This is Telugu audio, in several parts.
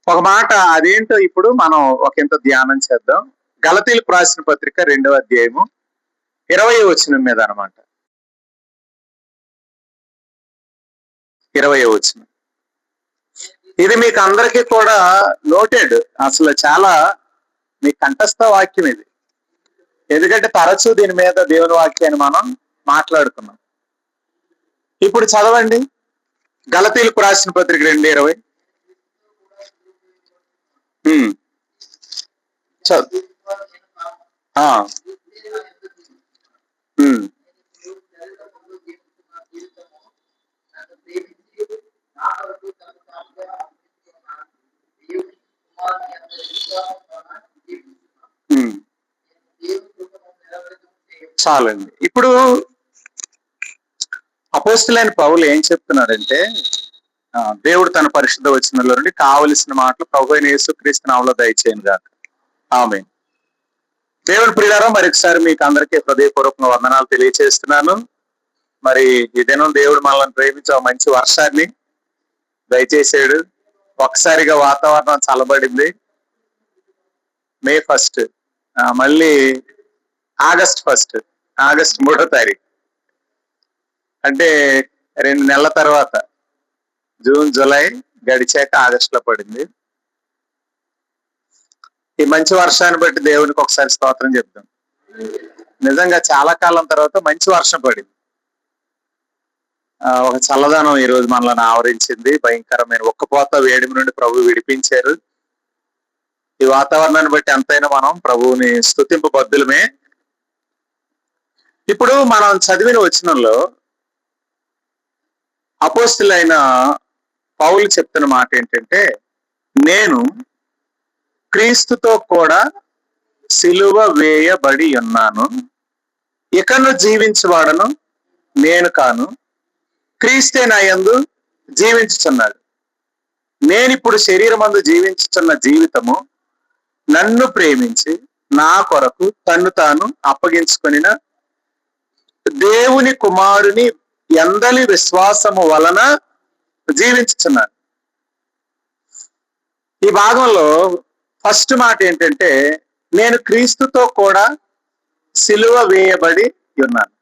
ఒక మాట అదేంటో ఇప్పుడు మనం ఒకంత ధ్యానం చేద్దాం. గలతీలకు రాసిన పత్రిక 2వ అధ్యాయము 20వ వచనం మీద అన్నమాట. 20వ వచనం. ఇది మీకు అందరికీ కూడా నోటెడ్, అసలు చాలా మీ కంఠస్థ వాక్యం ఇది. ఎందుకంటే తరచూ దీని మీద దేవుని వాక్యాన్ని మనం మాట్లాడుకున్నాం. ఇప్పుడు చదవండి, గలతీలకు రాసిన పత్రిక 2:20. చదువు. చాలండి. ఇప్పుడు అపోస్తలుడైన పౌలు ఏం చెప్తున్నాడంటే, దేవుడు తన పరిశుద్ధ వచనంలో నుండి కావలసిన మాటలు ప్రభువైన యేసుక్రీస్తు నామములో దయచేయను గాక. ఆమేన్. దేవుని ప్రియులారా, మరొకసారి మీకు అందరికీ హృదయపూర్వకంగా వందనాలు తెలియజేస్తున్నాను. మరి ఈ దినం దేవుడు మనల్ని ప్రేమించి ఒక మంచి వర్షాన్ని దయచేసాడు. ఒక్కసారిగా వాతావరణం చల్లబడింది. మే 1, మళ్ళీ ఆగస్ట్ 1, ఆగస్ట్ 3వ తారీఖు, అంటే 2 నెలల తర్వాత జూన్ జూలై గడిచాక ఆగస్టులో పడింది. ఈ మంచి వర్షాన్ని బట్టి దేవునికి ఒకసారి స్తోత్రం చెప్తాం. నిజంగా చాలా కాలం తర్వాత మంచి వర్షం పడింది. ఒక చల్లదనం ఈ రోజు మనల్ని ఆవరించింది. భయంకరమైన ఒక్కపోత వేడిమి నుండి ప్రభు విడిపించారు. ఈ వాతావరణాన్ని బట్టి ఎంతైనా మనం ప్రభువుని స్తుతింపబద్దులమే. ఇప్పుడు మనం చదివిన వచనంలో అపోస్తలుడైన పౌలు చెప్తున్న మాట ఏంటంటే, నేను క్రీస్తుతో కూడా సిలువ వేయబడి ఉన్నాను, ఇకను జీవించువాడను నేను కాను, క్రీస్తే నా యందు జీవించుచున్నాడు. నేనిప్పుడు శరీరమందు జీవించుచున్న జీవితము నన్ను ప్రేమించి నా కొరకు తన్ను తాను అప్పగించుకొనిన దేవుని కుమారుని యందలి విశ్వాసము వలన జీవించుచున్నాను. ఈ భాగంలో ఫస్ట్ మాట ఏంటంటే, నేను క్రీస్తుతో కూడా సిలువ వేయబడి ఉన్నాను,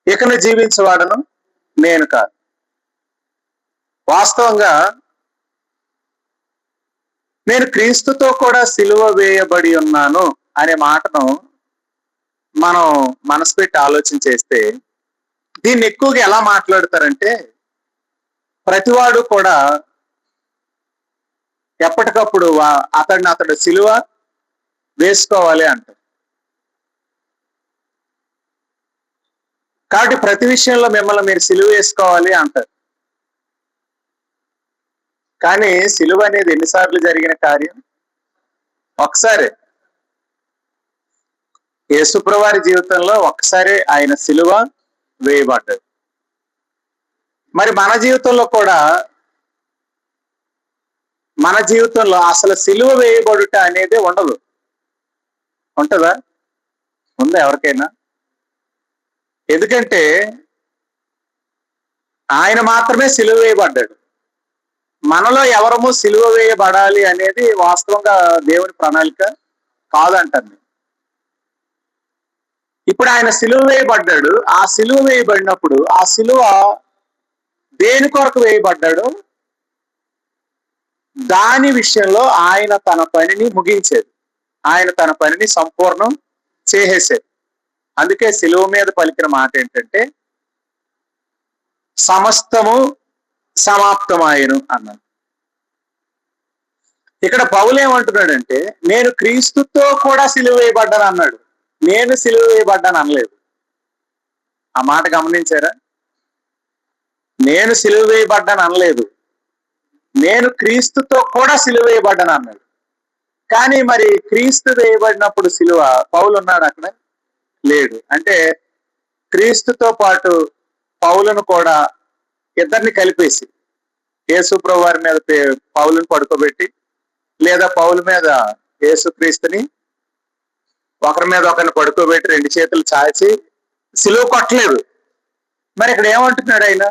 ఇకను జీవించేవాడను నేను కాదు. వాస్తవంగా నేను క్రీస్తుతో కూడా సిలువ వేయబడి ఉన్నాను అనే మాటను మనం మనసు పెట్టి ఆలోచన చేస్తే, దీన్ని ఎక్కువగా ఎలా మాట్లాడతారంటే, ప్రతివాడు కూడా ఎప్పటికప్పుడు అతడు సిలువ వేసుకోవాలి అంటారు. కాబట్టి ప్రతి విషయంలో మిమ్మల్ని మీరు సిలువ వేసుకోవాలి అంటారు. కానీ సిలువ అనేది ఎన్నిసార్లు జరిగిన కార్యం? ఒకసారి. యేసుప్రభువారి జీవితంలో ఒక్కసారి ఆయన సిలువ వేయబడ్డాడు. మరి మన జీవితంలో కూడా, మన జీవితంలో అసలు సిలువ వేయబడుట అనేది ఉండదు. ఉంటుందా? ఉందా ఎవరికైనా? ఎందుకంటే ఆయన మాత్రమే సిలువ వేయబడ్డాడు. మనలో ఎవరము సిలువ వేయబడాలి అనేది వాస్తవంగా దేవుని ప్రణాళిక కాదంటాను. ఇప్పుడు ఆయన సిలువ వేయబడ్డాడు. ఆ సిలువ వేయబడినప్పుడు ఆ సిలువ దేని కొరకు వేయబడ్డాడు? దాని విషయంలో ఆయన తన పనిని ముగించేది, ఆయన తన పనిని సంపూర్ణం చేసేది. అందుకే సిలువ మీద పలికిన మాట ఏంటంటే, సమస్తము సమాప్తమాయను అన్నాడు. ఇక్కడ పౌలు ఏమంటున్నాడంటే, నేను క్రీస్తుతో కూడా సిలువ వేయబడ్డాను అన్నాడు. నేను సిలువ వేయబడ్డాను అనలేదు. ఆ మాట గమనించారా? నేను సిలువ వేయబడ్డాను అనలేదు, నేను క్రీస్తుతో కూడా సిలువ వేయబడ్డాను అన్నాడు. కానీ మరి క్రీస్తు వేయబడినప్పుడు సిలువ పౌలు ఉన్నాడు అక్కడ? లేడు. అంటే క్రీస్తుతో పాటు పౌలును కూడా ఇద్దరిని కలిపేసి, యేసుప్రభు వారి మీద పౌలుని పడుకోబెట్టి, లేదా పౌలు మీద యేసుక్రీస్తుని ఒకరి మీద ఒకరిని పడుకోబెట్టి 2 చేతులు చాచి సిలువ కొట్టలేదు. మరి ఇక్కడ ఏమంటున్నాడు ఆయన?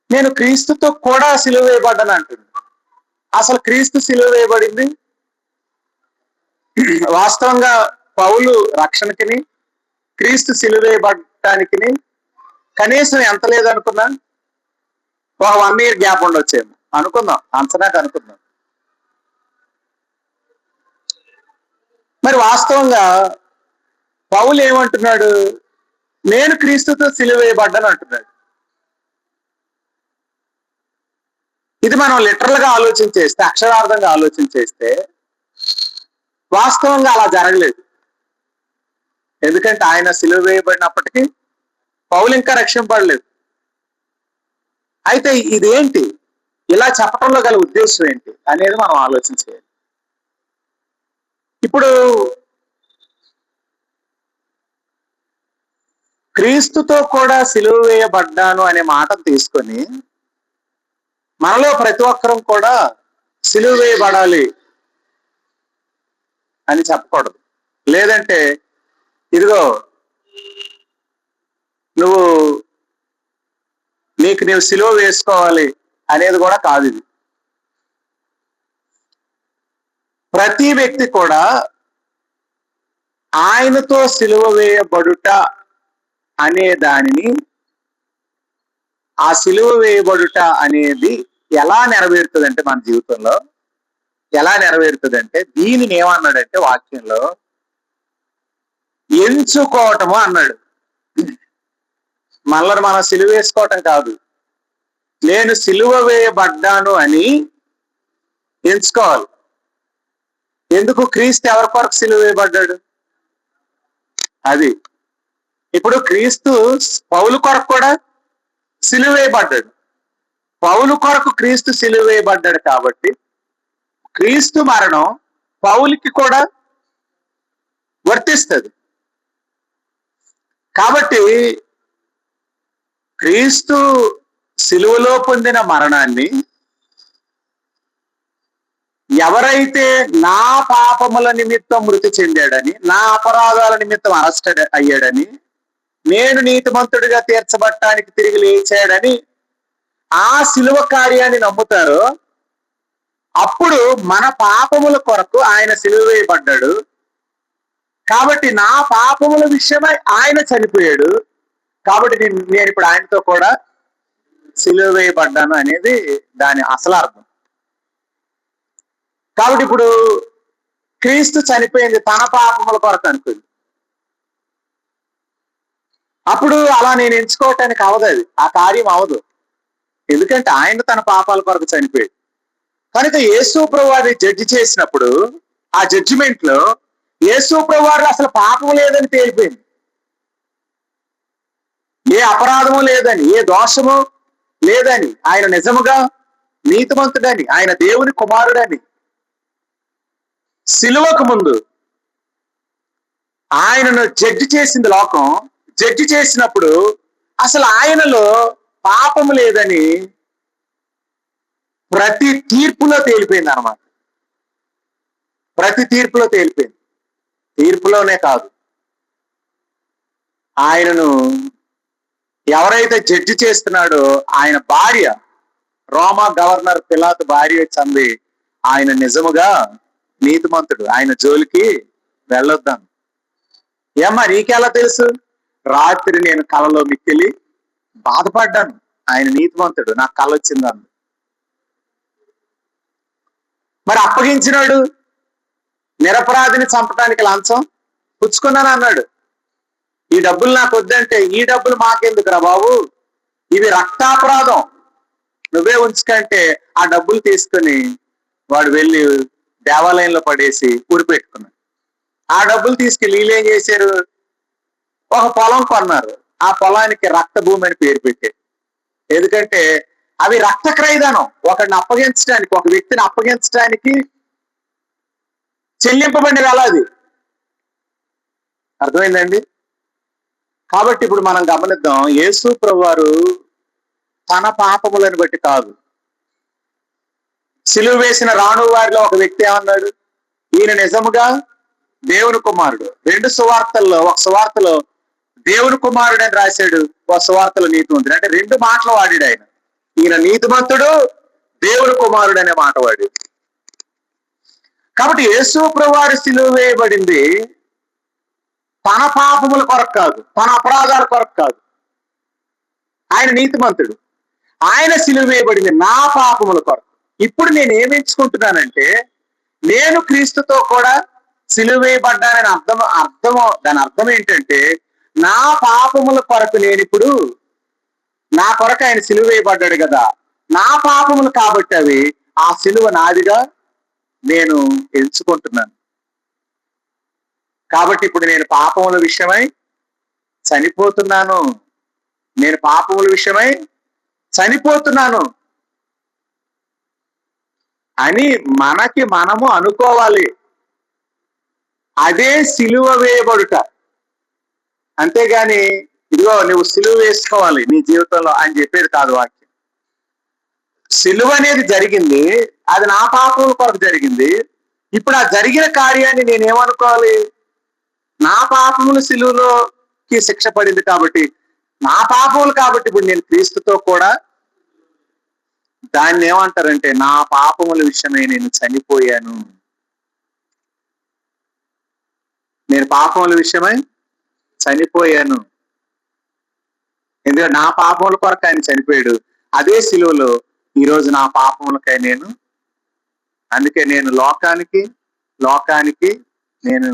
నేను క్రీస్తుతో కూడా సిలువ వేయబడ్డాను అంటుంది. అసలు క్రీస్తు సిలువ వేయబడింది వాస్తవంగా పౌలు రక్షణకిని క్రీస్తు సిలువ వేయబడటానికి కనీసం ఎంత లేదనుకున్నా ఒక 1 year గ్యాప్ ఉండొచ్చేమో అనుకుందాం, అంచనాకు అనుకుందాం. మరి వాస్తవంగా పౌలు ఏమంటున్నాడు? నేను క్రీస్తుతో సిలువ వేయబడ్డాను అంటున్నాడు. ఇది మనం లిటరల్ గా ఆలోచన చేస్తే, అక్షరార్థంగా ఆలోచన చేస్తే వాస్తవంగా అలా జరగలేదు. ఎందుకంటే ఆయన సిలువ వేయబడినప్పటికీ పౌలు ఇంకా రక్షింపబడలేదు. అయితే ఇదేంటి, ఇలా చెప్పడంలో గల ఉద్దేశం ఏంటి అనేది మనం ఆలోచన చేయాలి. ఇప్పుడు క్రీస్తుతో కూడా సిలువ వేయబడ్డాను అనే మాటను తీసుకొని మనలో ప్రతి ఒక్కరం కూడా సిలువ వేయబడాలి అని చెప్పకూడదు. లేదంటే ఇదిగో నీవు సిలువ వేసుకోవాలి అనేది కూడా కాదు. ఇది ప్రతి వ్యక్తి కూడా ఆయనతో సిలువ వేయబడుట అనే దానిని, ఆ సిలువ వేయబడుట అనేది ఎలా నెరవేరుతుందంటే మన జీవితంలో ఎలా నెరవేరుతుందంటే దీనిని ఏమన్నాడంటే వాక్యంలో ఎంచుకోవటము అన్నాడు. మనల్ని మనం సిలువ వేసుకోవటం కాదు, నేను సిలువ వేయబడ్డాను అని ఎంచుకోవాలి. ఎందుకు? క్రీస్తు ఎవరి కొరకు సిలువ వేయబడ్డాడు? అది ఇప్పుడు క్రీస్తు పౌలు కొరకు కూడా సిలువ వేయబడ్డాడు. పౌలు కొరకు క్రీస్తు సిలువ వేయబడ్డాడు కాబట్టి క్రీస్తు మరణం పౌలుకి కూడా వర్తిస్తుంది. కాబట్టి క్రీస్తు సిలువలో పొందిన మరణాన్ని ఎవరైతే నా పాపముల నిమిత్తం మృతి చెందాడని, నా అపరాధాల నిమిత్తం అరెస్ట్ అయ్యాడని, నేను నీతిమంతుడిగా తీర్చబడటానికి తిరిగి లేచాడని ఆ సిలువ కార్యాన్ని నమ్ముతారో అప్పుడు మన పాపముల కొరకు ఆయన సిలువ వేయబడ్డాడు. కాబట్టి నా పాపముల విషయమై ఆయన చనిపోయాడు. కాబట్టి నేను ఇప్పుడు ఆయనతో కూడా సిలువ వేయబడ్డాను అనేది దాని అసలు అర్థం. కాబట్టి ఇప్పుడు క్రీస్తు చనిపోయింది తన పాపముల కొరకు అనుకుంది. అప్పుడు అలా నేను ఎంచుకోవటానికి అవదు, అది ఆ కార్యం అవదు. ఎందుకంటే ఆయన తన పాపాల కొరకు చనిపోయాడు. కనుక యేసు ప్రభువారిని జడ్జి చేసినప్పుడు ఆ జడ్జిమెంట్ లో యేసు ప్రభువారు అసలు పాపం లేదని తేలిపోయింది. ఏ అపరాధము లేదని, ఏ దోషము లేదని, ఆయన నిజముగా నీతిమంతుడని, ఆయన దేవుని కుమారుడని సిలువకు ముందు ఆయనను జడ్జి చేసింది లోకం. జడ్జి చేసినప్పుడు అసలు ఆయనలో పాపము లేదని ప్రతి తీర్పులో తేలిపోయింది అన్నమాట. ప్రతి తీర్పులో తేలిపోయింది. తీర్పులోనే కాదు, ఆయనను ఎవరైతే జడ్జి చేస్తున్నాడో ఆయన భార్య, రోమా గవర్నర్ పిలాతు భార్య చంది ఆయన నిజముగా నీతిమంతుడు, ఆయన జోలికి వెళ్ళొద్దాను. ఏమ్మా నీకెలా తెలుసు? రాత్రి నేను కలలో మిక్కిలి బాధపడ్డాను, ఆయన నీతిమంతుడు, నాకు కళ వచ్చిందన్న. మరి అప్పగించినాడు నిరపరాధిని చంపడానికి లంచం పుచ్చుకున్నాను అన్నాడు. ఈ డబ్బులు నాకు వద్దంటే, ఈ డబ్బులు మాకెందుకురా బాబు, ఇవి రక్తాపరాధం, నువ్వే ఉంచుకంటే ఆ డబ్బులు తీసుకుని వాడు వెళ్ళి దేవాలయంలో పడేసి ఉరిపెట్టుకున్నాడు. ఆ డబ్బులు తీసుకెళ్ళి వీళ్ళు ఏం చేశారు, ఒక పొలం కొన్నారు. ఆ పొలానికి రక్త భూమి అని పేరు పెట్టారు. ఎందుకంటే అవి రక్త క్రయదానం, ఒకడిని అప్పగించడానికి, ఒక వ్యక్తిని అప్పగించడానికి చెల్లింపబడిన వేళ అది. అర్థమైందండి? కాబట్టి ఇప్పుడు మనం గమనిద్దాం, యేసు ప్రభువారు తన పాపములను బట్టి కాదు, సిలువ వేసిన రాణు వారిలో ఒక వ్యక్తి ఏమన్నాడు, ఈయన నిజముగా దేవుని కుమారుడు. 2 సువార్తల్లో, ఒక సువార్తలో దేవుని కుమారుడు అని రాశాడు, ఒక సువార్తలో నీతిమంతుడు. అంటే 2 మాటలు వాడాడు ఆయన. ఈయన నీతిమంతుడు, దేవుని కుమారుడు అనే మాట వాడి. కాబట్టి యేసు ప్రభువారు సిలువ వేయబడింది తన పాపముల కొరకు కాదు, తన అపరాధాల కొరకు కాదు. ఆయన నీతిమంతుడు, ఆయన సిలువ వేయబడింది నా పాపముల కొరకు. ఇప్పుడు నేను ఏమి ఎంచుకుంటున్నానంటే, నేను క్రీస్తుతో కూడా సిలువ వేయబడ్డానని దాని అర్థం ఏంటంటే, నా పాపముల కొరకు నేను ఇప్పుడు, నా కొరకు ఆయన సిలువ వేయబడ్డాడు కదా, నా పాపములు కాబట్టి అవి, ఆ సిలువ నాదిగా నేను ఎంచుకుంటున్నాను. కాబట్టి ఇప్పుడు నేను పాపముల విషయమై చనిపోతున్నాను, నేను పాపముల విషయమై చనిపోతున్నాను అని మనకి మనము అనుకోవాలి. అదే సిలువ వేయబడుట. అంతేగాని ఇదిగో నువ్వు సిలువ వేసుకోవాలి నీ జీవితంలో అని చెప్పేది కాదు వాక్యం. సిలువ అనేది జరిగింది, అది నా పాపముల కొరకు జరిగింది. ఇప్పుడు ఆ జరిగిన కార్యాన్ని నేనేమనుకోవాలి, నా పాపములు సిలువలోకి శిక్ష పడింది కాబట్టి, నా పాపములు కాబట్టి ఇప్పుడు నేను క్రీస్తుతో కూడా, దాన్ని ఏమంటారంటే నా పాపముల విషయమై నేను చనిపోయాను. నేను పాపముల విషయమై చనిపోయాను. ఎందుకంటే నా పాపముల కొరకు ఆయన చనిపోయాడు. అదే సిలువలో ఈరోజు నా పాపములకై నేను, అందుకే నేను లోకానికి నేను,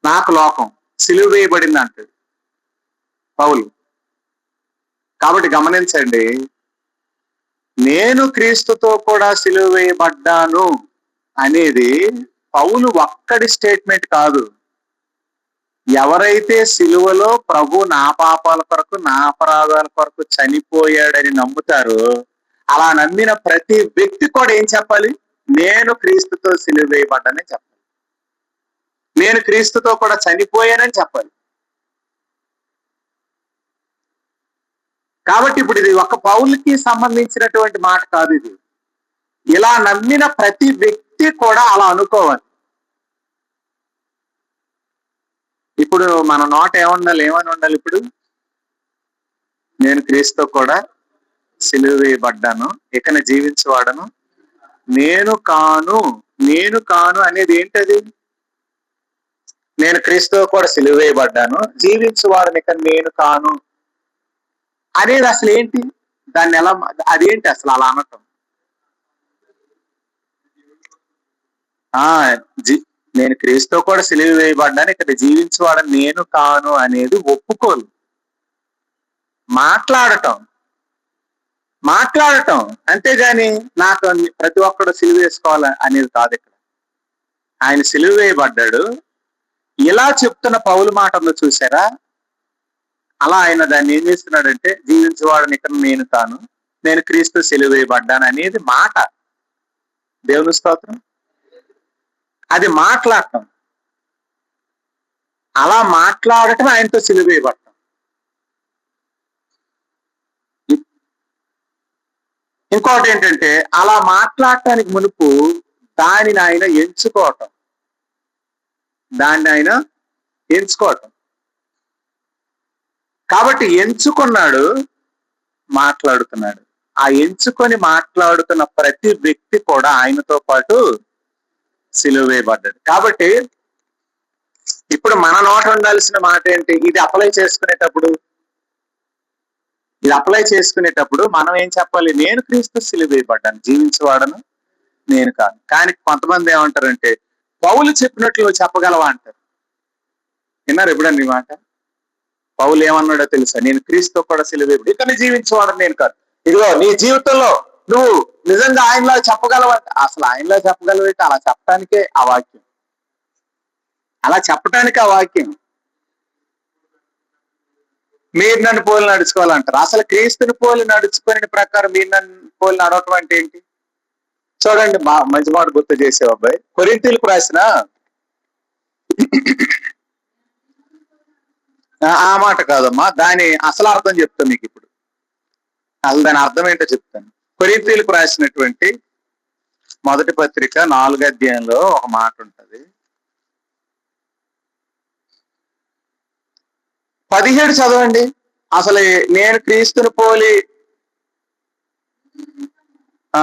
నాకు లోకం సిలువ వేయబడింది అంటాడు పౌలు. కాబట్టి గమనించండి, నేను క్రీస్తుతో కూడా సిలువ వేయబడ్డాను అనేది పౌలు ఒక్కడి స్టేట్మెంట్ కాదు. ఎవరైతే సిలువలో ప్రభు నా పాపాల కొరకు, నా అపరాధాల కొరకు చనిపోయాడని నమ్ముతారో, అలా నమ్మిన ప్రతి వ్యక్తి కూడా ఏం చెప్పాలి, నేను క్రీస్తుతో సిలువ వేయబడ్డానని చెప్పాలి, నేను క్రీస్తుతో కూడా చనిపోయానని చెప్పాలి. కాబట్టి ఇప్పుడు ఇది ఒక పౌలుకి సంబంధించినటువంటి మాట కాదు. ఇది ఇలా నమ్మిన ప్రతి వ్యక్తి కూడా అలా అనుకోవాలి. ఇప్పుడు మన నోట ఏమని ఉండాలి, ఇప్పుడు నేను క్రీస్తుతో కూడా సిలువ వేయబడ్డాను, ఇకను జీవించేవాడను నేను కాను అనేది ఏంటది, నేను క్రీస్తుతో కూడా సిలువ వేయబడ్డాను, జీవించేవాడను ఇక నేను కాను అనేది అసలు ఏంటి, దాన్ని ఎలా, అదేంటి అసలు అలా అనటం. నేను క్రీస్తుతో కూడా సిలువ వేయబడ్డాను, ఇక్కడ జీవించేవాడని నేను కాను అనేది ఒప్పుకోలు. మాట్లాడటం అంతేగాని నాకు ప్రతి ఒక్కడు సిలువ వేసుకోవాలి అనేది కాదు. ఇక్కడ ఆయన సిలువ వేయబడ్డాడు, ఇలా చెప్తున్న పౌలు మాట ఉందో చూసారా, అలా ఆయన దాన్ని ఏం చేస్తున్నాడంటే, జీవించేవాడని ఇక్కడ నేను కాను, నేను క్రీస్తు సిలువ వేయబడ్డాను అనేది మాట. దేవుని స్తోత్రం. అది మాట్లాడటం, అలా మాట్లాడటం ఆయనతో సిలువ వేయబడటం. ఇంకోటి ఏంటంటే, అలా మాట్లాడటానికి మునుపు దానిని ఆయన ఎంచుకోవటం. కాబట్టి ఎంచుకున్నాడు, మాట్లాడుతున్నాడు. ఆ ఎంచుకొని మాట్లాడుతున్న ప్రతి వ్యక్తి కూడా ఆయనతో పాటు సిలువ వేయబడ్డాడు. కాబట్టి ఇప్పుడు మన నోట ఉండాల్సిన మాట ఏంటి, ఇది అప్లై చేసుకునేటప్పుడు మనం ఏం చెప్పాలి, నేను క్రీస్తు సిలువ వేయబడ్డాను, జీవించేవాడను నేను కాను. కానీ కొంతమంది ఏమంటారంటే, పౌలు చెప్పినట్లు నువ్వు చెప్పగలవా అంటారు. విన్నారు ఎప్పుడన్నా ఈ మాట? పౌలు ఏమన్నాడో తెలుసా, నేను క్రీస్తు కూడా సిలువ వేయబడి ఇతన్ని జీవించేవాడని నేను కాదు. ఇదిగో నీ జీవితంలో నువ్వు నిజంగా ఆయనలా చెప్పగలవంటే, అసలు ఆయనలా చెప్పగలవంటే అలా చెప్పడానికే ఆ వాక్యం, మీరు నన్ను పోలి నడుచుకోవాలంటారు. అసలు క్రీస్తుని పోలి నడుచుకునే ప్రకారం మీరు నన్ను పోలి నడవటం అంటే ఏంటి చూడండి. మంచి మాట గుర్తు చేసే అబ్బాయి, కొరింథీయులకు రాసిన ఆ మాట కాదమ్మా, దాని అసలు అర్థం చెప్తాను మీకు ఇప్పుడు. అసలు దాని అర్థం ఏంటో చెప్తాను. కొరింథీయులకు రాసినటువంటి మొదటి పత్రిక 4వ అధ్యాయంలో ఒక మాట ఉంటది. 17 చదవండి. అసలు నేను క్రీస్తుని పోలి ఆ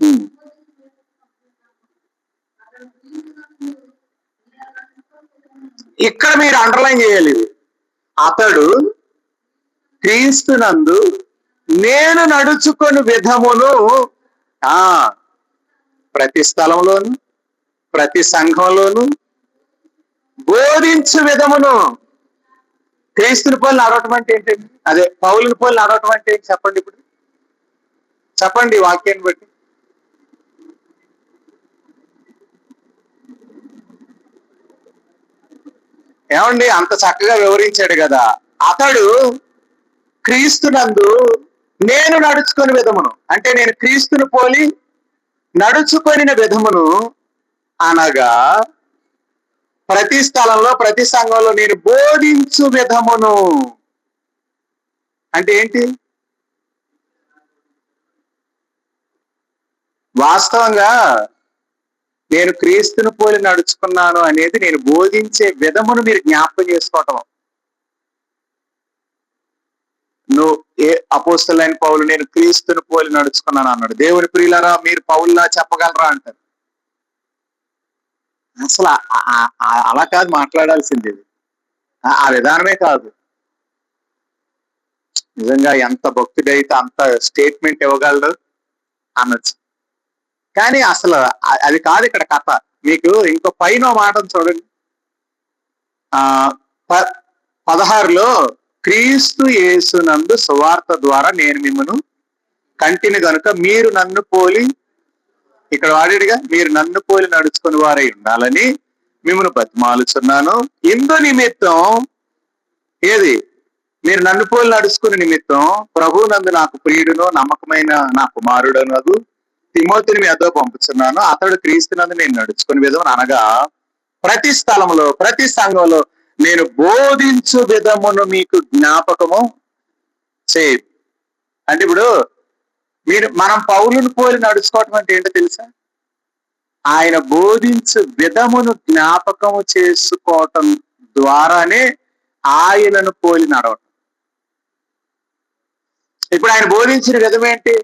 ఉమ్. ఇక్కడ మీరు అండర్లైన్ చేయాలి ఇది. అతడు క్రీస్తునందు నేను నడుచుకొని విధమును ఆ ప్రతి స్థలంలోను ప్రతి సంఘంలోను బోధించు విధమును. క్రీస్తుని పోలి నడవటం అంటే ఏంటండి? అదే పౌలుని పోలి నడవటం అంటే ఏంటి చెప్పండి. ఇప్పుడు చెప్పండి వాక్యాన్ని బట్టి. ఏమండి అంత చక్కగా వివరించాడు కదా. అతడు క్రీస్తునందు నేను నడుచుకొని విధమును అంటే నేను క్రీస్తుని పోలి నడుచుకొనిన విధమును అనగా ప్రతి స్థలంలో ప్రతి సంఘంలో నేను బోధించు విధమును అంటే ఏంటి? వాస్తవంగా నేను క్రీస్తుని పోలి నడుచుకున్నాను అనేది నేను బోధించే విధమును మీరు జ్ఞాపకం చేసుకోవటం. నువ్వు అపోస్తలుడైన పౌలు నేను క్రీస్తుని పోలి నడుచుకున్నాను అన్నాడు. దేవుని ప్రియులారా మీరు పౌలులా చెప్పగలరా అంటారు. అసలు అలా కాదు మాట్లాడాల్సింది. ఆ విధానమే కాదు. నిజంగా ఎంత భక్తుడైతే అంత స్టేట్మెంట్ ఇవ్వగలడు అనొచ్చు. కానీ అసలు అది కాదు ఇక్కడ కథ. మీకు ఇంకో పైన మాట చూడండి. 16లో క్రీస్తు యేసునందు సువార్త ద్వారా నేను మిమ్మను కంటిని గనుక మీరు నన్ను పోలి, ఇక్కడ వాడేడుగా మీరు నన్ను పోలి నడుచుకుని వారై ఉండాలని మిమ్మల్ని బతిమాలుచున్నాను. ఇందు నిమిత్తం ఏది మీరు నన్ను పోలి నడుచుకునే నిమిత్తం ప్రభు నందు నాకు ప్రియుడును నమ్మకమైన నా కుమారుడునగు తిమోతిని మీ వద్దకు పంపుతున్నాను. అతడు క్రీస్తునందు నేను నడుచుకునే విధం అనగా ప్రతి స్థలంలో ప్రతి సంఘంలో నేను బోధించు విధమును మీకు జ్ఞాపకము చేయి. అంటే ఇప్పుడు మనం పౌలుని పోలి నడుచుకోవటం అంటే ఏంటో తెలుసా? ఆయన బోధించు విధమును జ్ఞాపకము చేసుకోవటం ద్వారానే ఆయనను పోలి నడవటం. ఇప్పుడు ఆయన బోధించిన విధం ఏంటి?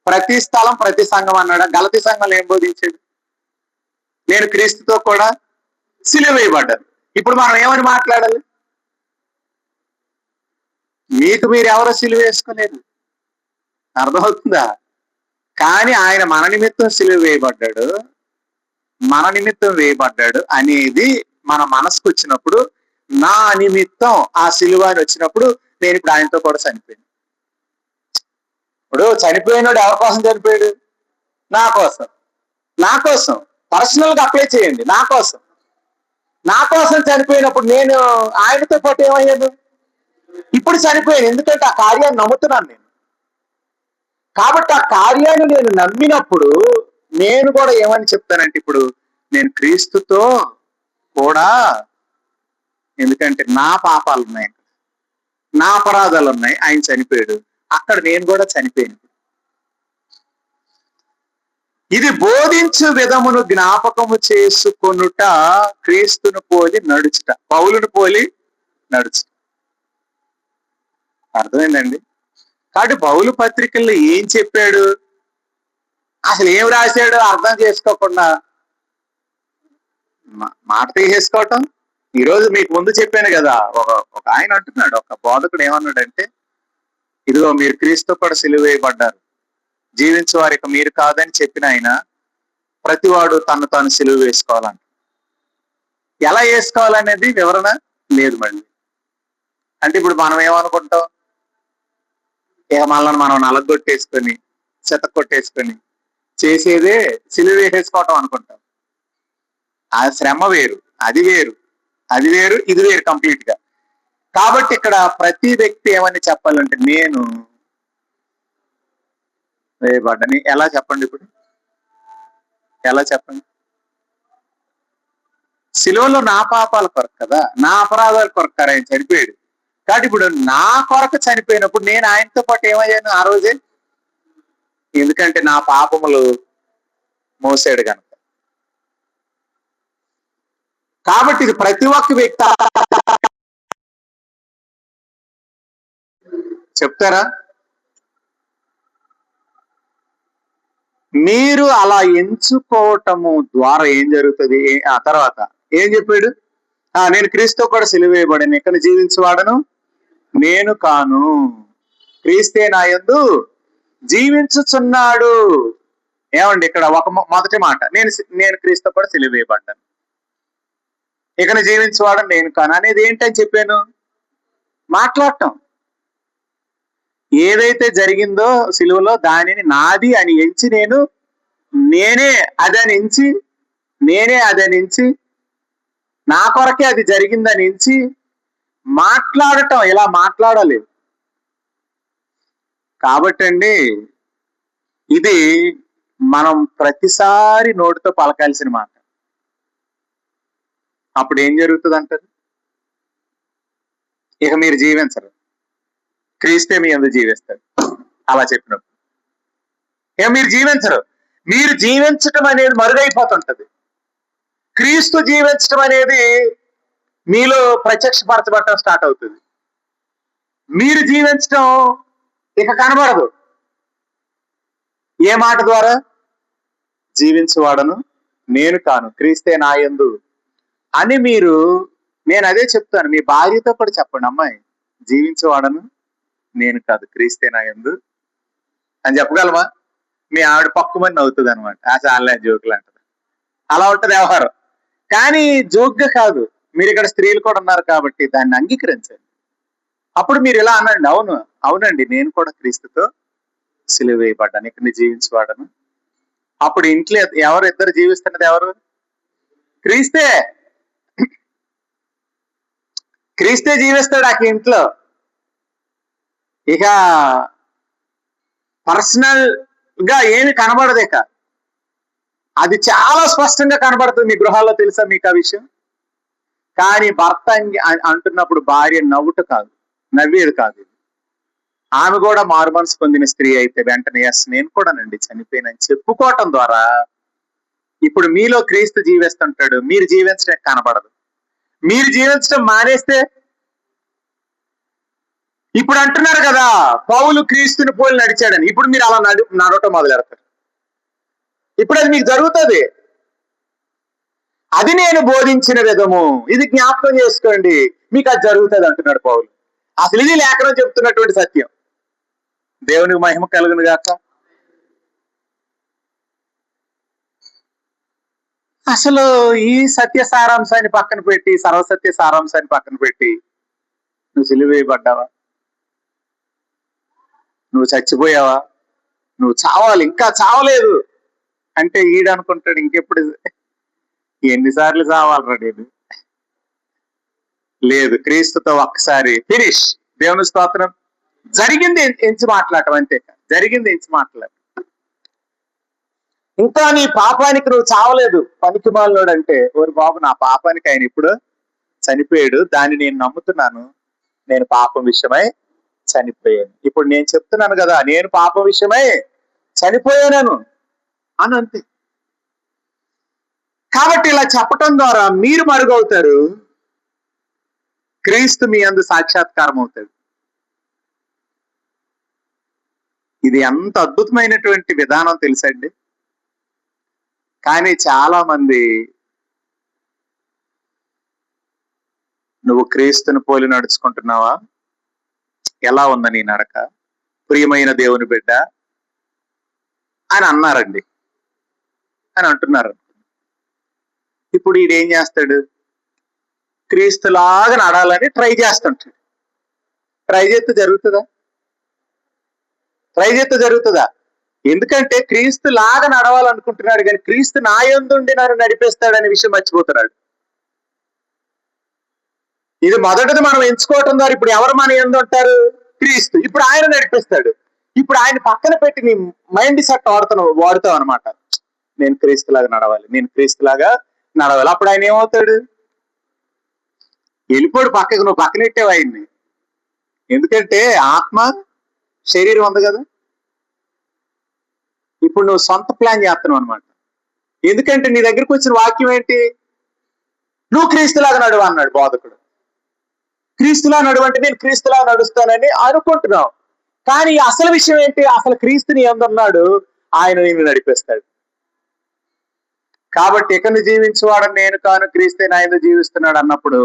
ప్రతి స్థలం ప్రతి సంఘం అన్నాడు. గలతీ సంఘంలో ఏం బోధించాడు? నేను క్రీస్తుతో కూడా సిలువ వేయబడ్డాను. ఇప్పుడు మనం ఏమని మాట్లాడాలి? మీకు మీరు ఎవరో సిలువ వేసుకోలేరు, అర్థమవుతుందా? కానీ ఆయన మన నిమిత్తం సిలువ వేయబడ్డాడు, మన నిమిత్తం వేయబడ్డాడు అనేది మన మనసుకు వచ్చినప్పుడు, నా నిమిత్తం ఆ సిలువ అని వచ్చినప్పుడు నేను ఇప్పుడు ఆయనతో కూడా చనిపోయాను. ఇప్పుడు చనిపోయినాడు ఎవరి కోసం చనిపోయాడు? నా కోసం. నా కోసం పర్సనల్ గా అప్లై చేయండి. నా కోసం. నా కోసం చనిపోయినప్పుడు నేను ఆయనతో పాటు ఏమయ్యాను? ఇప్పుడు చనిపోయాను. ఎందుకంటే ఆ కార్యాన్ని నమ్ముతున్నాను నేను. కాబట్టి ఆ కార్యాన్ని నేను నమ్మినప్పుడు నేను కూడా ఏమని చెప్తానంటే ఇప్పుడు నేను క్రీస్తుతో కూడా, ఎందుకంటే నా పాపాలు ఉన్నాయి, నా అపరాధాలు ఉన్నాయి, ఆయన చనిపోయాడు, అక్కడ నేను కూడా చనిపోయాను. ఇది బోధించు విధమును జ్ఞాపకము చేసుకొనుట క్రీస్తును పోలి నడుచుట, పౌలును పోలి నడుచుట. అర్థమైందండి? కాబట్టి పౌలు పత్రికల్లో ఏం చెప్పాడు, అసలు ఏం రాశాడు అర్థం చేసుకోకుండా మాట తీసేసుకోవటం. ఈరోజు మీకు ముందు చెప్పాను కదా, ఒక ఆయన అంటున్నాడు, ఒక బోధకుడు ఏమన్నాడంటే, ఇదిగో మీరు క్రీస్తు కూడా సిలువ వేయబడ్డారు, జీవించే వారికి మీరు కాదని చెప్పిన ఆయన ప్రతివాడు తను తాను సిలువ వేసుకోవాలంట. ఎలా వేసుకోవాలనేది వివరణ లేదు మళ్ళీ. అంటే ఇప్పుడు మనం ఏమనుకుంటాం, ఇక మనల్ని మనం నలగొట్టేసుకొని చెత్త కొట్టేసుకొని చేసేదే సిలువ వేసేసుకోవటం అనుకుంటాం. ఆ శ్రమ వేరు, అది వేరు, అది వేరు, ఇది వేరు కంప్లీట్ గా. కాబట్టి ఇక్కడ ప్రతి వ్యక్తి ఏమని చెప్పాలంటే నేను వేయబడ్డని ఎలా చెప్పండి? ఇప్పుడు ఎలా చెప్పండి? సిలువలో నా పాపాల కొరకు కదా, నా అపరాధాల కొరకు కదా ఆయన చనిపోయాడు. కాబట్టి ఇప్పుడు నా కొరకు చనిపోయినప్పుడు నేను ఆయనతో పాటు ఏమయ్యాను ఆ రోజే? ఎందుకంటే నా పాపములు మోసాడు కనుక. కాబట్టి ఇది ప్రతి ఒక్క వ్యక్తి చెప్తారా? మీరు అలా ఎంచుకోవటము ద్వారా ఏం జరుగుతుంది? ఆ తర్వాత ఏం చెప్పాడు? నేను క్రీస్తుతో కూడా సిలువ వేయబడిన, ఇక్కడ జీవించువాడను నేను కాను, క్రీస్తే నా యందు జీవించుచున్నాడు. ఏమండి, ఇక్కడ ఒక మొదటి మాట, నేను క్రీస్తుతో కూడా సిలువ వేయబడ్డాను, ఇక్కడ జీవించువాడను నేను కాను అనేది ఏంటని చెప్పాను? మాట్లాడటం. ఏదైతే జరిగిందో సిలువలో దానిని నాది అని ఎంచి నేనే అదని ఎంచి నా కొరకే అది జరిగిందని ఎంచి మాట్లాడటం. ఇలా మాట్లాడాలి. కాబట్టి అండి, ఇది మనం ప్రతిసారి నోటితో పలకాల్సిన మాట. అప్పుడు ఏం జరుగుతుంది అంటారు? ఇక మీరు జీవించరు, క్రీస్తే మీ యందు జీవిస్తాడు. అలా చెప్పినప్పుడు ఇక మీరు జీవించరు. మీరు జీవించటం అనేది మరుగైపోతుంటది. క్రీస్తు జీవించటం అనేది మీలో ప్రత్యక్షపరచబడటం స్టార్ట్ అవుతుంది. మీరు జీవించటం ఇక కనబడదు. ఏ మాట ద్వారా? జీవించువాడను నేను కాను, క్రీస్తే నా యందు అని మీరు, నేను అదే చెప్తాను, మీ భార్యతో కూడా చెప్పండి, అమ్మాయి జీవించేవాడను నేను కాదు, క్రీస్తే నా యందు అని చెప్పగలమా? మీ ఆవిడ పక్కుమని నవ్వుతుంది అనమాట. చాలా జోకులు అంటది. అలా ఉంటుంది వ్యవహారం. కానీ జోక్గా కాదు. మీరు ఇక్కడ స్త్రీలు కూడా ఉన్నారు కాబట్టి దాన్ని అంగీకరించండి. అప్పుడు మీరు ఇలా అనండి, అవునండి నేను కూడా క్రీస్తుతో సిలువ వేయబడ్డాను, ఇక్కడ జీవించేవాడను. అప్పుడు ఇంట్లో ఎవరు ఇద్దరు జీవిస్తున్నది? ఎవరు? క్రీస్తే జీవిస్తాడు ఆ ఇంట్లో. ఇక పర్సనల్ గా ఏమి కనబడదు. ఇక అది చాలా స్పష్టంగా కనబడుతుంది మీ గృహాల్లో. తెలుసా మీకు ఆ విషయం? కానీ భర్త అంటున్నప్పుడు భార్య నవ్వేది కాదు. ఆమె కూడా మారు మనసు పొందిన స్త్రీ అయితే వెంటనే నేను కూడానండి చనిపోయినని చెప్పుకోవటం ద్వారా ఇప్పుడు మీలో క్రీస్తు జీవిస్తుంటాడు. మీరు జీవించడం కనబడదు. మీరు జీవించడం మానేస్తే, ఇప్పుడు అంటున్నారు కదా పౌలు క్రీస్తుని పోలి నడిచాడని, ఇప్పుడు మీరు అలా నడవటం మొదలెడతారు. ఇప్పుడు అది మీకు జరుగుతుంది. అది నేను బోధించిన విధము, ఇది జ్ఞాపకం చేసుకోండి, మీకు అది జరుగుతుంది అంటున్నాడు పౌలు. అసలు ఇది లేఖనం చెప్తున్నటువంటి సత్యం. దేవునికి మహిమ కలుగును గాక. అసలు ఈ సత్య సారాంశాన్ని పక్కన పెట్టి, సర్వసత్య సారాంశాన్ని పక్కన పెట్టి, నువ్వు సిలువ వేయబడ్డావా, నువ్వు చచ్చిపోయావా, నువ్వు చావాలి, ఇంకా చావలేదు అంటే ఈడనుకుంటాడు ఇంకెప్పుడు, ఎన్నిసార్లు చావాలరా నేను. లేదు, క్రీస్తుతో ఒక్కసారి ఫినిష్. దేవుని స్తోత్రం. జరిగింది ఎంచి మాట్లాడటం, అంతే. జరిగింది ఎంచి మాట్లాడు. ఇంకా నీ పాపానికి నువ్వు చావలేదు పనికిమాలినోడు అంటే, ఓరి బాబు నా పాపానికి ఆయన ఇప్పుడు చనిపోయాడు, దాన్ని నేను నమ్ముతున్నాను, నేను పాపం విషయమై చనిపోయాను. ఇప్పుడు నేను చెప్తున్నాను కదా, నేను పాపం విషయమై చనిపోయాను అని, అంతే. కాబట్టి ఇలా చెప్పటం ద్వారా మీరు మరుగవుతారు, క్రీస్తు మీ యందు సాక్షాత్కారం అవుతాడు. ఇది ఎంత అద్భుతమైనటువంటి విధానం తెలుసండి. కానీ చాలా మంది, నువ్వు క్రీస్తుని పోలి నడుచుకుంటున్నావా, ఎలా ఉందా నీ నడక, ప్రియమైన దేవుని బిడ్డ అని అన్నారండి, అని అంటున్నారు. ఇప్పుడు ఈడేం చేస్తాడు? క్రీస్తులాగా నడాలని ట్రై చేస్తుంటాడు. ట్రై చేస్తే జరుగుతుందా? ఎందుకంటే క్రీస్తు లాగా నడవాలనుకుంటున్నాడు, కానీ క్రీస్తు నా యందుండి నన్ను నడిపేస్తాడనే విషయం మర్చిపోతున్నాడు. ఇది మొదటిది మనం ఎంచుకోవటం ద్వారా ఇప్పుడు ఎవరు మన యందు ఉంటారు? క్రీస్తు. ఇప్పుడు ఆయన నడిపిస్తాడు. ఇప్పుడు ఆయన పక్కన పెట్టి నీ మైండ్ సెట్ వాడుతావు అనమాట. నేను క్రీస్తులాగా నడవాలి, అప్పుడు ఆయన ఏమవుతాడు? వెళ్ళిపోడు పక్కకు, నువ్వు పక్కనెట్టావు ఆయన్ని. ఎందుకంటే ఆత్మ శరీరం ఉంది కదా. ఇప్పుడు నువ్వు సొంత ప్లాన్ చేస్తున్నావు అనమాట. ఎందుకంటే నీ దగ్గరికి వచ్చిన వాక్యం ఏంటి? నువ్వు క్రీస్తులాగా నడువు అన్నాడు బోధకుడు. క్రీస్తులా నడువు అంటే నేను క్రీస్తులాగా నడుస్తానని అనుకుంటున్నావు. కానీ అసలు విషయం ఏంటి? అసలు క్రీస్తుని ఎందున్నాడు, ఆయన నిన్ను నడిపిస్తాడు. కాబట్టి ఇకను జీవించేవాడని నేను కాను, క్రీస్తే నా యందు జీవిస్తున్నాడు అన్నప్పుడు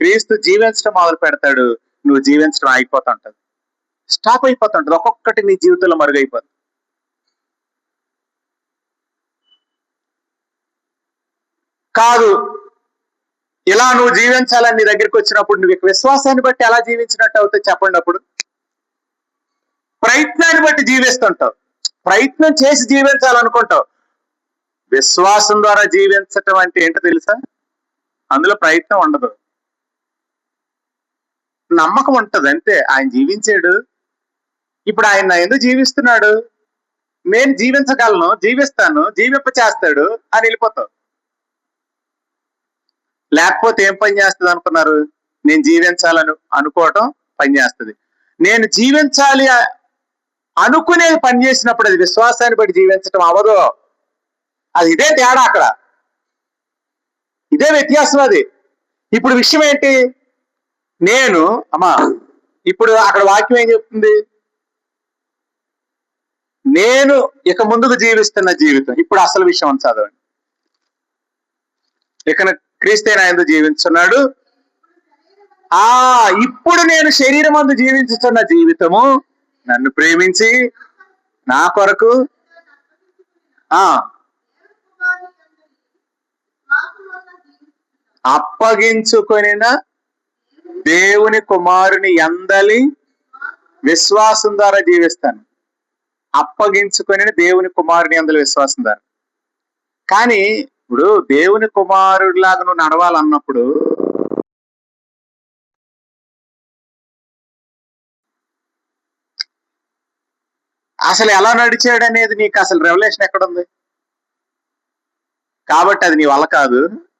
క్రీస్తు జీవించడం మొదలు పెడతాడు, నువ్వు జీవించడం అయిపోతుంటది, స్టాప్ అయిపోతుంటది. ఒక్కొక్కటి నీ జీవితంలో మరుగైపోతుంది. కాదు, ఇలా నువ్వు జీవించాలని నీ దగ్గరికి వచ్చినప్పుడు నువ్వు విశ్వాసాన్ని బట్టి ఎలా జీవించినట్టు అవుతుంది చెప్పండి. అప్పుడు ప్రయత్నాన్ని బట్టి జీవిస్తుంటావు, ప్రయత్నం చేసి జీవించాలనుకుంటావు. విశ్వాసం ద్వారా జీవించటం అంటే ఏంటో తెలుసా? అందులో ప్రయత్నం ఉండదు, నమ్మకం ఉంటది అంతే. ఆయన జీవించాడు, ఇప్పుడు ఆయన నా ఎందుకు జీవిస్తున్నాడు, నేను జీవించగలను, జీవిస్తాను, జీవింప చేస్తాడు అని వెళ్ళిపోతావు. లేకపోతే ఏం పని చేస్తుంది అనుకున్నారు? నేను జీవించాలని అనుకోవటం పని చేస్తుంది. నేను జీవించాలి అనుకునేది పని చేసినప్పుడు అది విశ్వాసాన్ని బట్టి జీవించటం అవ్వదు. అది ఇదే తేడా అక్కడ, ఇదే వ్యత్యాసం అది. ఇప్పుడు విషయం ఏంటి? నేను ఇప్పుడు అక్కడ వాక్యం ఏం చెప్తుంది? నేను ఇక ముందుకు జీవిస్తున్న జీవితం. ఇప్పుడు అసలు విషయం చదవండి. ఇక క్రీస్తే నా యందు జీవించున్నాడు. ఇప్పుడు నేను శరీరమందు జీవించుతున్న జీవితము నన్ను ప్రేమించి నా కొరకు అప్పగించుకొనిన దేవుని కుమారుని యందలి విశ్వాసం ద్వారా జీవిస్తాను. అప్పగించుకొని దేవుని కుమారుని యందలి విశ్వాసం ద్వారా. కానీ ఇప్పుడు దేవుని కుమారుడిలాగా నువ్వు నడవాలన్నప్పుడు అసలు ఎలా నడిచాడు అనేది నీకు అసలు రెవల్యూషన్ ఎక్కడుంది? కాబట్టి అది నీ వల్ల కాదు,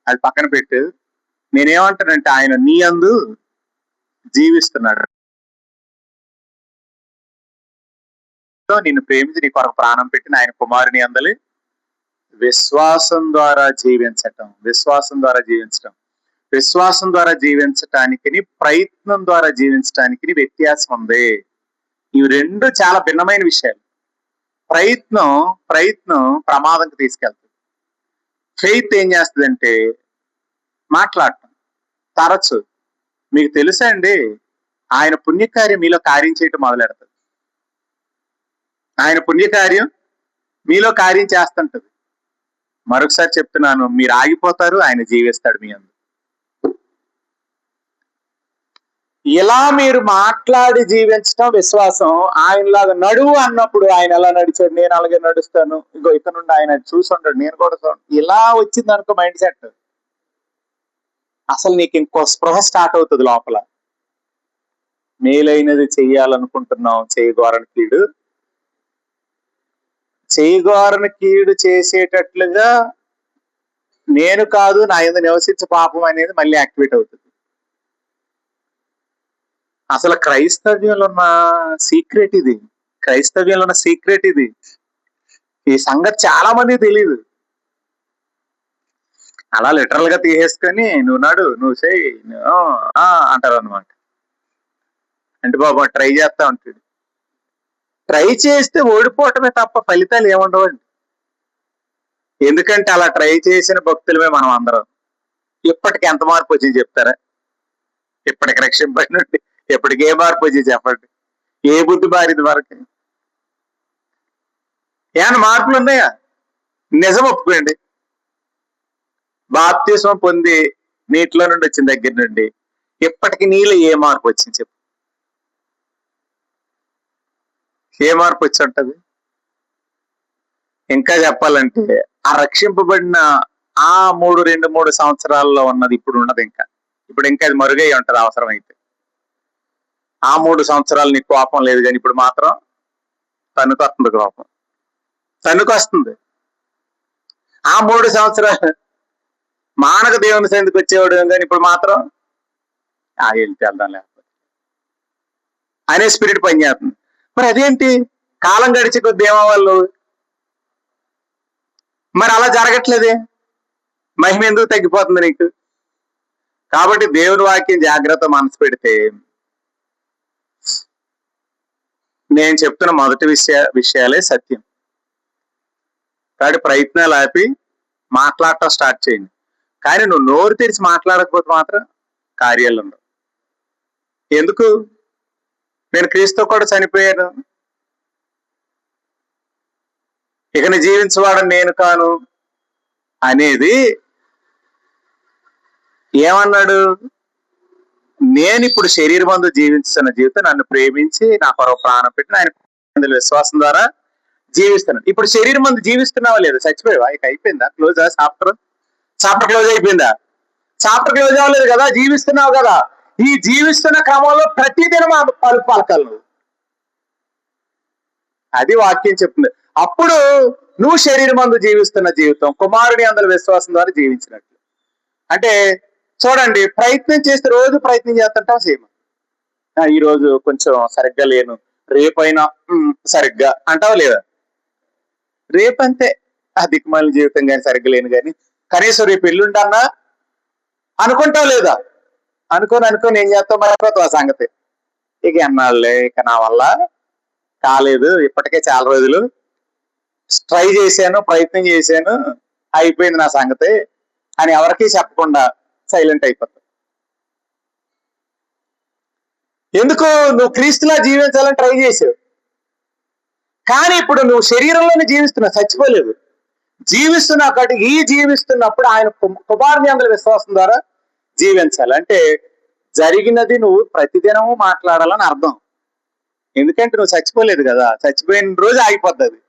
అది పక్కన పెట్టు. నేనేమంటానంటే ఆయన నీ యందు జీవిస్తున్నాడు, నిన్ను ప్రేమించి నీ కొరకు ప్రాణం పెట్టిన ఆయన కుమారుని యందలి విశ్వాసం ద్వారా జీవించటం. విశ్వాసం ద్వారా జీవించటం, విశ్వాసం ద్వారా జీవించటానికి ప్రయత్నం ద్వారా జీవించటానికి వ్యత్యాసం ఉంది. ఇవి రెండు చాలా భిన్నమైన విషయాలు. ప్రయత్నం ప్రమాదంకి తీసుకెళ్తుంది. ఫెయిత్ ఏం చేస్తుందంటే మాట్లాడటం. తరచు మీకు తెలుసా అండి, ఆయన పుణ్యకార్యం మీలో కార్యం చేయటం మొదలెడుతుంది. ఆయన పుణ్యకార్యం మీలో కార్యం చేస్తుంటది. మరొకసారి చెప్తున్నాను, మీరు ఆగిపోతారు, ఆయన జీవిస్తాడు మీ అందు. ఇలా మీరు మాట్లాడి జీవించటం విశ్వాసం. ఆయనలాగా నడువు అన్నప్పుడు ఆయన ఎలా నడిచాడు, నేను అలాగే నడుస్తాను, ఇంకో ఇక నుండి ఆయన చూసి ఉంటాడు, నేను కూడా ఇలా వచ్చింది అనుకో మైండ్ సెట్, అసలు నీకు ఇంకో స్పృహ స్టార్ట్ అవుతుంది లోపల. మేలైనది చెయ్యాలనుకుంటున్నాం, చేయగోరని కీడు చేసేటట్లుగా నేను కాదు నా యందు నివసించే పాపం అనేది మళ్ళీ యాక్టివేట్ అవుతుంది. అసలు క్రైస్తవ్యంలో ఉన్న సీక్రెట్ ఇది. ఈ సంగతి చాలా మంది తెలియదు. అలా లిటరల్ గా తీసేసుకొని నువ్వు నడు, నువ్వు చెయ్యి అంటారు అనమాట. అంటే బాబా ట్రై చేస్తా ఉంటాడు. ట్రై చేస్తే ఓడిపోవటమే తప్ప ఫలితాలు ఏముండవండి. ఎందుకంటే అలా ట్రై చేసిన భక్తులమే మనం అందరం. ఇప్పటికి ఎంత మార్పు వచ్చింది చెప్తారా? ఇప్పటికి రక్షింపడినట్టు ఇప్పటికి ఏ మార్పు వచ్చింది చెప్పండి? ఏ బుద్ధి బారిది వరకు ఏమైనా మార్పులు ఉన్నాయా? నిజం ఒప్పుకోండి. బాప్తిస్మం పొంది నీటిలో నుండి వచ్చిన దగ్గర నుండి ఇప్పటికి నీళ్ళు ఏ మార్పు వచ్చింది చెప్పు? ఏ మార్పు వచ్చి ఉంటది? ఇంకా చెప్పాలంటే ఆ రక్షింపబడిన ఆ 2-3 సంవత్సరాల్లో ఉన్నది ఇప్పుడు ఉన్నది. ఇప్పుడు ఇంకా అది మరుగై ఉంటది అవసరమైతే. ఆ 3 సంవత్సరాలు నీకు కోపం లేదు, కానీ ఇప్పుడు మాత్రం తన్నుకొస్తుంది కోపం, తన్నుకొస్తుంది. ఆ 3 సంవత్సరాలు మానక దేవుని సందికి వచ్చేవాడు, కానీ ఇప్పుడు మాత్రం వెళ్దాం లేకపోతే అనే స్పిరిట్ పనిచేస్తుంది. మరి అదేంటి? కాలం గడిచే కొద్ది ఏమవ్వాలి? మరి అలా జరగట్లేదే, మహిమ ఎందుకు తగ్గిపోతుంది నీకు? కాబట్టి దేవుని వాక్యం జాగ్రత్త మనసు పెడితే నేను చెప్తున్న మొదటి విషయాలే సత్యం. కాబట్టి ప్రయత్నాలు ఆపి మాట్లాడటం స్టార్ట్ చేయండి. కానీ నువ్వు నోరు తెరిచి మాట్లాడకపోతే మాత్రం కార్యాలు ఉండవు. ఎందుకు? నేను క్రీస్తు కూడా చనిపోయాను, ఇకని జీవించవాడని నేను కాను అనేది ఏమన్నాడు? నేను ఇప్పుడు శరీరమందు జీవిస్తున్న జీవితం నన్ను ప్రేమించి నా కొరకు ప్రాణం పెట్టి ఆయన విశ్వాసం ద్వారా జీవిస్తున్నాను. ఇప్పుడు శరీరం మందు జీవిస్తున్నావా లేదా? చచ్చిపోయావా? ఇక అయిపోయిందా? క్లోజా? చాప్టర్ క్లోజ్ అయిపోయిందా? చాప్టర్ క్లోజ్ అవ్వలేదు కదా, జీవిస్తున్నావు కదా. ఈ జీవిస్తున్న క్రమంలో ప్రతిదినం పలకాలు నువ్వు. అది వాక్యం చెప్తుంది. అప్పుడు నువ్వు శరీరం మందు జీవిస్తున్న జీవితం కుమారుడి అందరి విశ్వాసం ద్వారా జీవించినట్లు. అంటే చూడండి, ప్రయత్నం చేస్తే రోజు ప్రయత్నం చేస్తుంటాం సేమ్. ఈ రోజు కొంచెం సరిగ్గా లేను, రేపైనా సరిగ్గా అంటావా లేదా? రేపంతే ఆ దిక్కుమాలిన జీవితం కానీ సరిగ్గా లేను కానీ కనీసం రేపు ఎల్లుండన్నా అనుకుంటావు లేదా? అనుకోని ఏం చేస్తావు? మర్చిపోతావు ఆ సంగతి. ఇక ఎన్నాళ్ళే, ఇక నా వల్ల కాలేదు, ఇప్పటికే చాలా రోజులు ట్రై చేశాను, ప్రయత్నం చేశాను, అయిపోయింది నా సంగతి అని ఎవరికీ చెప్పకుండా సైలెంట్ అయిపోతావు. ఎందుకు? నువ్వు క్రీస్తులా జీవించాలని ట్రై చేసావు, కానీ ఇప్పుడు నువ్వు శరీరంలోనే జీవిస్తున్నావు, చచ్చిపోలేదు, జీవిస్తున్నావు. కాబట్టి ఈ జీవిస్తున్నప్పుడు ఆయన కుమారుని అందరి విశ్వాసం ద్వారా జీవించాలి. అంటే జరిగినది నువ్వు ప్రతిదినము మాట్లాడాలని అర్థం. ఎందుకంటే నువ్వు చచ్చిపోలేదు కదా, చచ్చిపోయిన రోజు ఆగిపోద్ది.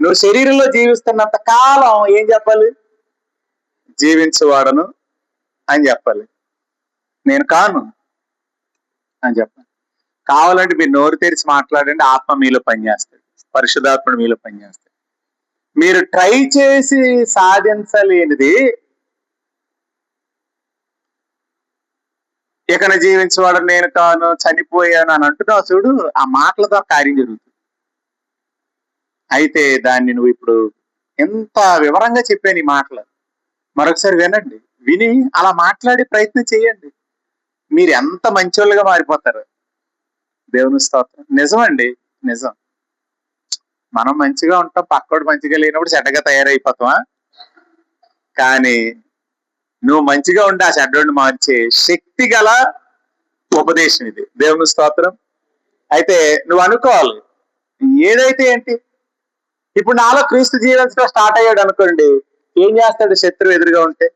నువ్వు శరీరంలో జీవిస్తున్నంత కాలం ఏం చెప్పాలి? జీవించువాడను అని చెప్పాలి. నేను కాను అని చెప్పాలి. కావాలంటే మీరు నోరు తెరిచి మాట్లాడండి, ఆత్మ మీలో పనిచేస్తాడు, పరిశుద్ధాత్ముడు మీలో పనిచేస్తాడు. మీరు ట్రై చేసి సాధించలేనిది ఇకన జీవించేవాడు నేను కాను, చనిపోయాను అని అంటున్నావు చూడు, ఆ మాటలతో కార్యం జరుగుతుంది. అయితే దాన్ని నువ్వు ఇప్పుడు ఎంత వివరంగా చెప్పాను ఈ మాటలు, మరొకసారి వినండి. విని అలా మాట్లాడి ప్రయత్నం చేయండి. మీరు ఎంత మంచోళ్ళుగా మారిపోతారు. దేవుని స్తోత్రం. నిజమండి, నిజం. మనం మంచిగా ఉంటాం, పక్కోడు మంచిగా లేనప్పుడు చెడ్డగా తయారైపోతావా? కానీ నువ్వు మంచిగా ఉండి ఆ చెడ్డోడిని మార్చే శక్తి గల ఉపదేశం ఇది. దేవుని స్తోత్రం. అయితే నువ్వు అనుకోవాలి, ఏదైతే ఏంటి. ఇప్పుడు నాలో క్రీస్తు జీవించడం స్టార్ట్ అయ్యాడు అనుకోండి, ఏం చేస్తాడు? శత్రువు ఎదురుగా ఉంటే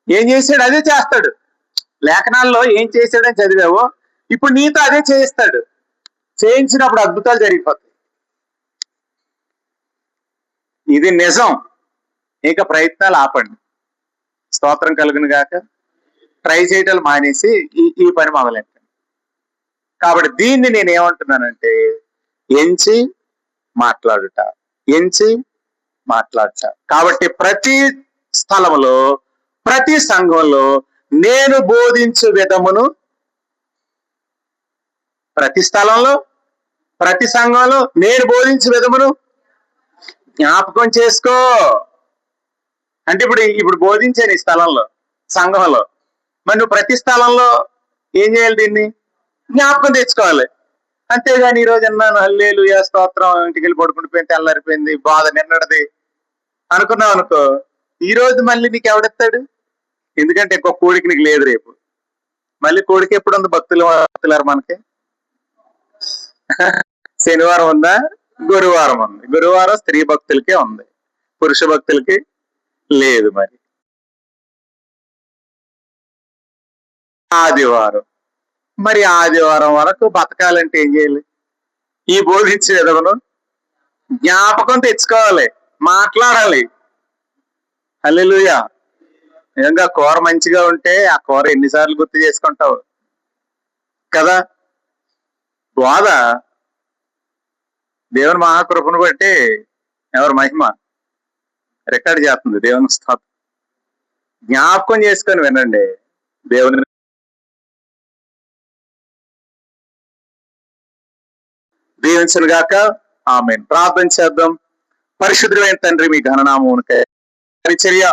ఏం చేశాడు అదే చేస్తాడు. లేఖనాల్లో ఏం చేశాడని చదివావో ఇప్పుడు నీతో అదే చేయిస్తాడు. చేయించినప్పుడు అద్భుతాలు జరిగిపోతాయి. ఇది నిజం. ఇక ప్రయత్నాలు ఆపండి. స్తోత్రం కలుగును గాక. ట్రై చేయటాలు మానేసి ఈ పని మొదలెట్టండి. కాబట్టి దీన్ని నేను ఏమంటున్నానంటే, ఎంచి మాట్లాడుట, ఎంచి మాట్లాడుట. కాబట్టి ప్రతి స్థలంలో, ప్రతి సంఘంలో నేను బోధించు విధమును, ప్రతి స్థలంలో, ప్రతి సంఘంలో నేను బోధించే విధమును జ్ఞాపకం చేసుకో. అంటే ఇప్పుడు బోధించాను ఈ స్థలంలో, సంఘంలో, మరి నువ్వు ప్రతి స్థలంలో ఏం చేయాలి? దీన్ని జ్ఞాపకం తెచ్చుకోవాలి. అంతేగాని ఈ రోజు అన్నాను హల్లెలూయా స్తోత్రం, ఇంటికి వెళ్ళి పడుకుండిపోయింది, తెల్లారిపోయింది, బాధ నిన్నటిది అనుకున్నావు అనుకో, ఈ రోజు మళ్ళీ నీకు ఎవడెత్తాడు? ఎందుకంటే ఇంకో కోడికి నీకు లేదు. రేపు మళ్ళీ కోడికి ఎప్పుడు ఉంది? భక్తులారు మనకి శనివారం ఉందా? గురువారం ఉంది. గురువారం స్త్రీ భక్తులకే ఉంది, పురుష భక్తులకి లేదు. మరి ఆదివారం, మరి ఆదివారం వరకు బతకాలంటే ఏం చేయాలి? ఈ బోధించే విధమును జ్ఞాపకం తెచ్చుకోవాలి, మాట్లాడాలి. హల్లెలూయా. నిజంగా కూర మంచిగా ఉంటే ఆ కూర ఎన్నిసార్లు గుర్తు చేసుకుంటావు కదా. బోధ దేవుని మహాకృపను బట్టి ఎవరి మహిమ రికార్డ్ చేస్తుంది. దేవుని స్తోత్రం. జ్ఞాపకం చేసుకొని వినండి. దేవుని దీవించను గాక. ఆమేన్. ప్రార్థన చేద్దాం. పరిశుద్ధుడైన తండ్రి, మీ ఘననామమునకై పరిచర్య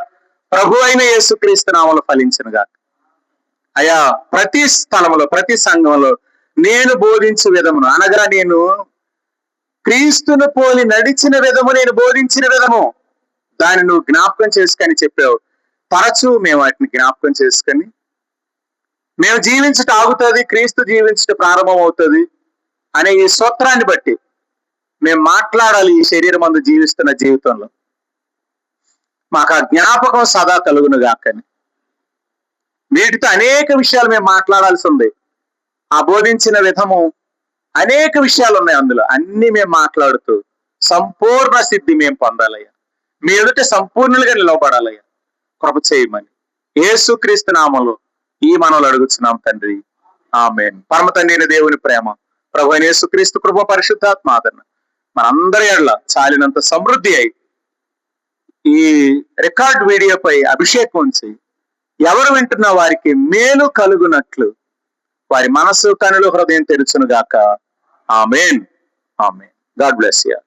ప్రభు అయిన యేసుక్రీస్తు నామములో ఫలించను గాక. అయా, ప్రతి స్థలంలో, ప్రతి సంఘంలో నేను బోధించే విధమును, అనగా నేను క్రీస్తును పోలి నడిచిన విధము, నేను బోధించిన విధము, దాన్ని నువ్వు జ్ఞాపకం చేసుకొని చెప్పావు. తరచూ మేము వాటిని జ్ఞాపకం చేసుకొని, మేము జీవించుట ఆగుతుంది, క్రీస్తు జీవించుట ప్రారంభం అవుతుంది అనే ఈ సూత్రాన్ని బట్టి మేము మాట్లాడాలి. ఈ శరీరం అందు జీవిస్తున్న జీవితంలో మాకు ఆ జ్ఞాపకం సదా కలుగును గాకని. వీటితో అనేక విషయాలు మేము మాట్లాడాల్సి ఉంది. ఆ బోధించిన విధము అనేక విషయాలు ఉన్నాయి, అందులో అన్ని మేము మాట్లాడుతూ సంపూర్ణ సిద్ధి మేము పొందాలయ్యా. మీ ఎదుట సంపూర్ణులుగా నిలవబడాలయ్యా. కృప చేయమని యేసుక్రీస్తు నామములో ఈ మనవులు అడుగుతున్నాం తండ్రి, ఆమేన్. పరమ తండ్రి అయిన దేవుని ప్రేమ, ప్రభు అయిన యేసుక్రీస్తు కృప, పరిశుద్ధాత్మ ఆదరణ మనందరి ఎడల చాలినంత సమృద్ధి అయి ఈ రికార్డ్ వీడియోపై అభిషేకం ఉంచి ఎవరు వింటున్న వారికి మేలు కలుగునట్లు వారి మనసు, కనులు, హృదయం తెరుచును గాక. Amen. Amen. God bless you.